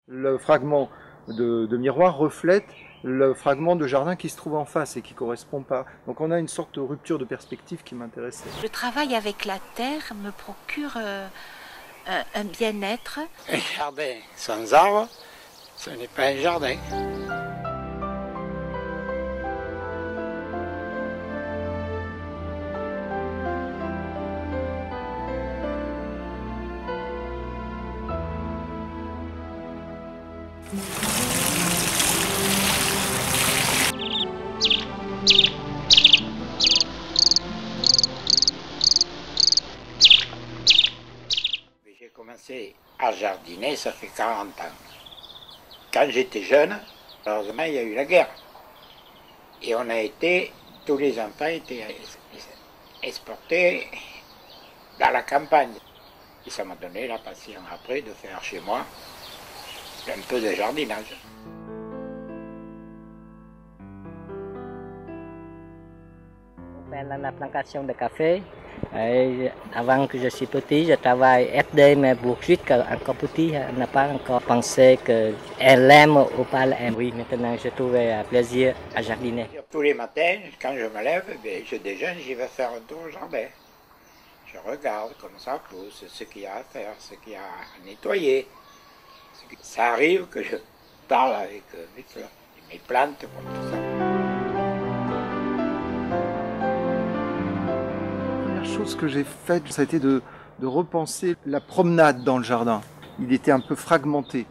Le fragment de miroir reflète le fragment de jardin qui se trouve en face et qui ne correspond pas. Donc on a une sorte de rupture de perspective qui m'intéressait. Le travail avec la terre me procure un bien-être. Un jardin sans arbres, ce n'est pas un jardin. J'ai commencé à jardiner, ça fait 40 ans. Quand j'étais jeune, heureusement, il y a eu la guerre. Et on a été, tous les enfants étaient exportés dans la campagne. Et ça m'a donné la passion après de faire chez moi un peu de jardinage. La plantation de café. Avant que je suis petit, je travaille aidé mes bourgeois encore petit, n'a pas encore pensé qu'elle aime ou pas l'aime. Oui, maintenant je trouve plaisir à jardiner. Tous les matins, quand je me lève, je déjeune, j'y vais faire un tour au jardin. Je regarde comment ça pousse, ce qu'il y a à faire, ce qu'il y a à nettoyer. Ça arrive que je parle avec mes fleurs, mes plantes, comme tout ça. Chose que j'ai faite, ça a été de repenser la promenade dans le jardin. Il était un peu fragmenté.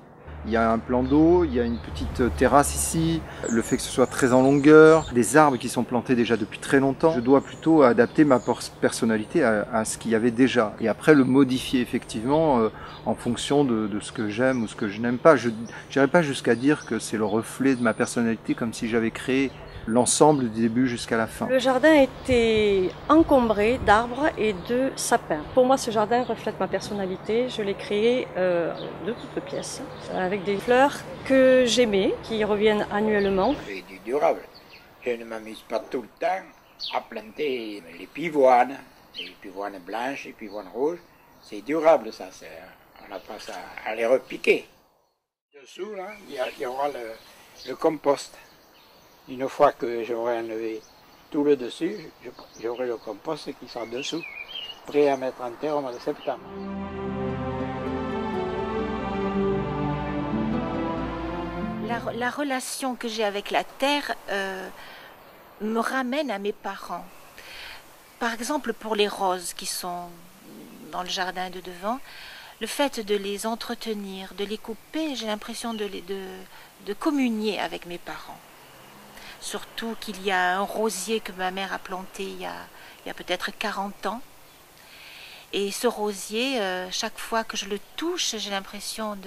Il y a un plan d'eau, il y a une petite terrasse ici, le fait que ce soit très en longueur, des arbres qui sont plantés déjà depuis très longtemps. Je dois plutôt adapter ma personnalité à ce qu'il y avait déjà et après le modifier effectivement en fonction de ce que j'aime ou ce que je n'aime pas. Je n'irai pas jusqu'à dire que c'est le reflet de ma personnalité comme si j'avais créé l'ensemble du début jusqu'à la fin. Le jardin était encombré d'arbres et de sapins. Pour moi, ce jardin reflète ma personnalité. Je l'ai créé de toutes pièces, avec des fleurs que j'aimais, qui reviennent annuellement. C'est du durable. Je ne m'amuse pas tout le temps à planter les pivoines blanches, les pivoines rouges. C'est durable, ça. On n'a pas ça à les repiquer. Dessous, là, il y aura le compost. Une fois que j'aurai enlevé tout le dessus, j'aurai le compost qui sera dessous, prêt à mettre en terre au mois de septembre. La relation que j'ai avec la terre me ramène à mes parents. Par exemple, pour les roses qui sont dans le jardin de devant, le fait de les entretenir, de les couper, j'ai l'impression de communier avec mes parents. Surtout qu'il y a un rosier que ma mère a planté il y a peut-être 40 ans. Et ce rosier, chaque fois que je le touche, j'ai l'impression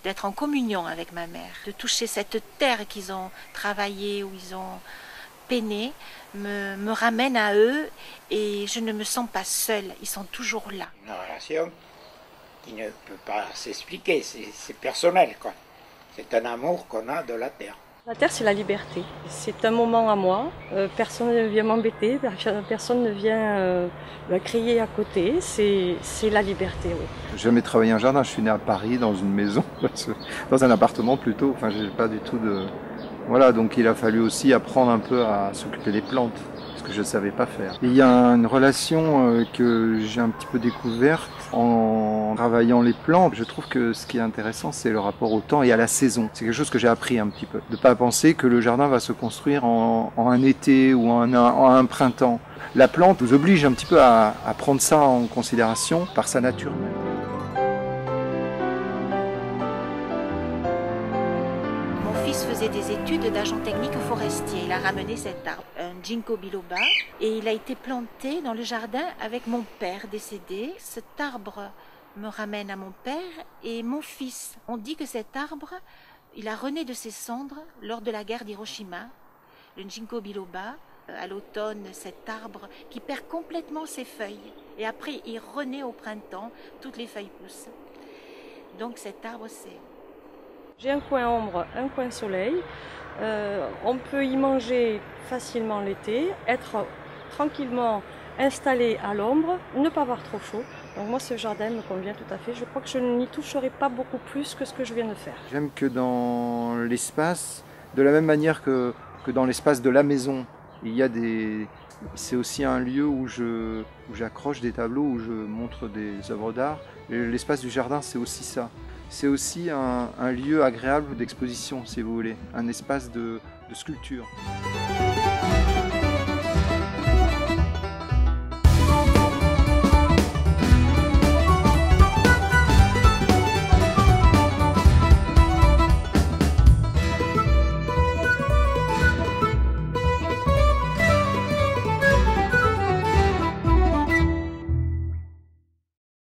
d'être en communion avec ma mère. De toucher cette terre qu'ils ont travaillée, où ils ont peiné, me ramène à eux et je ne me sens pas seule. Ils sont toujours là. Une relation qui ne peut pas s'expliquer, c'est personnel, quoi. C'est un amour qu'on a de la terre. La terre, c'est la liberté. C'est un moment à moi. Personne ne vient m'embêter, personne ne vient crier à côté. C'est la liberté, oui. J'ai jamais travaillé en jardin. Je suis né à Paris, dans une maison, dans un appartement plutôt. Enfin, j'ai pas du tout de... Voilà, donc il a fallu aussi apprendre un peu à s'occuper des plantes, ce que je ne savais pas faire. Et il y a une relation que j'ai un petit peu découverte en travaillant les plantes. Je trouve que ce qui est intéressant, c'est le rapport au temps et à la saison. C'est quelque chose que j'ai appris un petit peu. De ne pas penser que le jardin va se construire en un été ou en un printemps. La plante vous oblige un petit peu à prendre ça en considération par sa nature même. Faisait des études d'agent technique forestier. Il a ramené cet arbre, un ginkgo biloba, et il a été planté dans le jardin avec mon père décédé. Cet arbre me ramène à mon père et mon fils. On dit que cet arbre, il a rené de ses cendres lors de la guerre d'Hiroshima. Le ginkgo biloba, à l'automne, cet arbre qui perd complètement ses feuilles. Et après, il renaît au printemps, toutes les feuilles poussent. Donc cet arbre, c'est... J'ai un coin ombre, un coin soleil. On peut y manger facilement l'été, être tranquillement installé à l'ombre, ne pas avoir trop chaud. Donc moi, ce jardin me convient tout à fait. Je crois que je n'y toucherai pas beaucoup plus que ce que je viens de faire. J'aime que dans l'espace, de la même manière que dans l'espace de la maison, il y a des... C'est aussi un lieu où j'accroche des tableaux, où je montre des œuvres d'art. L'espace du jardin, c'est aussi ça. C'est aussi un lieu agréable d'exposition, si vous voulez, un espace de sculpture.